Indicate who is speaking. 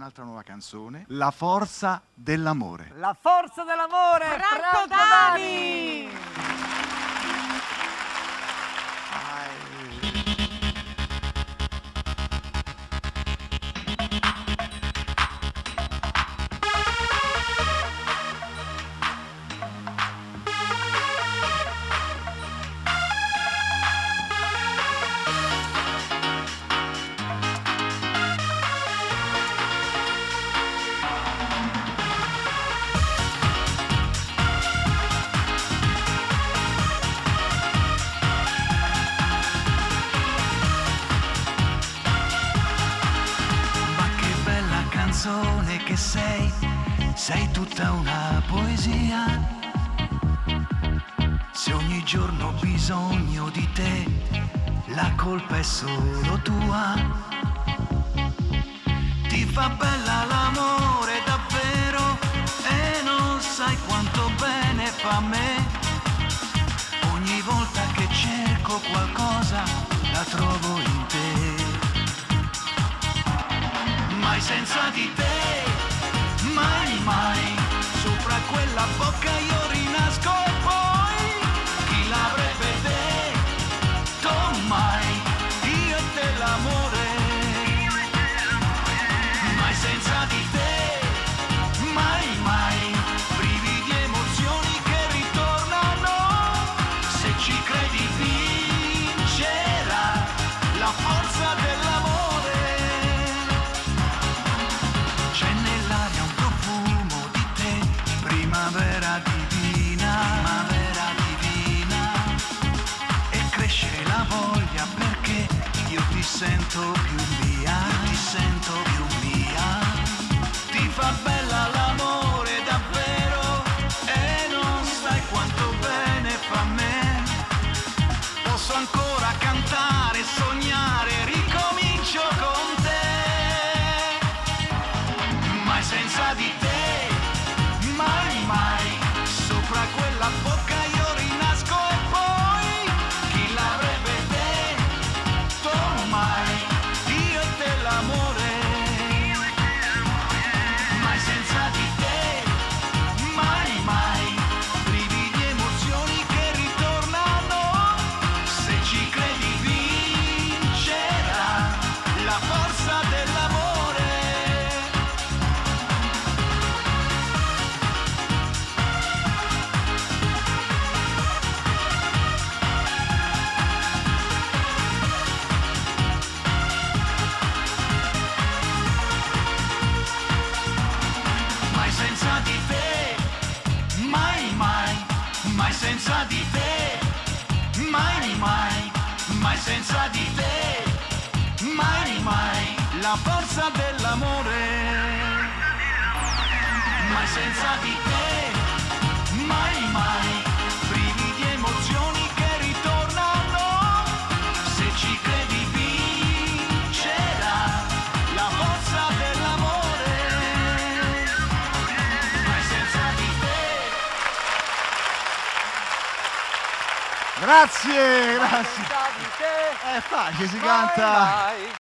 Speaker 1: un'altra nuova canzone, La forza dell'amore.
Speaker 2: La forza dell'amore,
Speaker 3: Franco Dani!
Speaker 4: Che sei tutta una poesia. Se ogni giorno ho bisogno di te, la colpa è solo tua. Ti fa bella l'amore davvero e non sai quanto bene fa a me. Ogni volta che cerco qualcosa la trovo in te. Mai senza di te, mai, mai, sopra quella bocca io rinasco e poi chi l'avrebbe detto mai, io e te l'amore. Mai senza di te, mai, mai, brividi emozioni che ritornano, se ci credi vincerà la forza dell'amore. Primavera divina, e cresce la voglia perché io ti sento più mia, ti fa bella l'amore davvero e non sai quanto bene fa a me. Posso ancora cantare, sognare, ricomincio con te, mai senza di te. Mai, mai, sopra quella bocca io rinasco e poi chi l'avrebbe detto mai, io e te l'amore. Mai senza di te, mai, mai, brividi emozioni che ritornano, se ci credi vincerà la forza dell'amore. Senza di te, mai, mai, mai senza di te, mai, mai, mai senza di te, mai, mai, la forza dell'amore. Mai senza di te, mai, mai, brividi emozioni che ritornano, se ci credi vincerà la forza dell'amore.
Speaker 1: Grazie, grazie. È facile, si canta.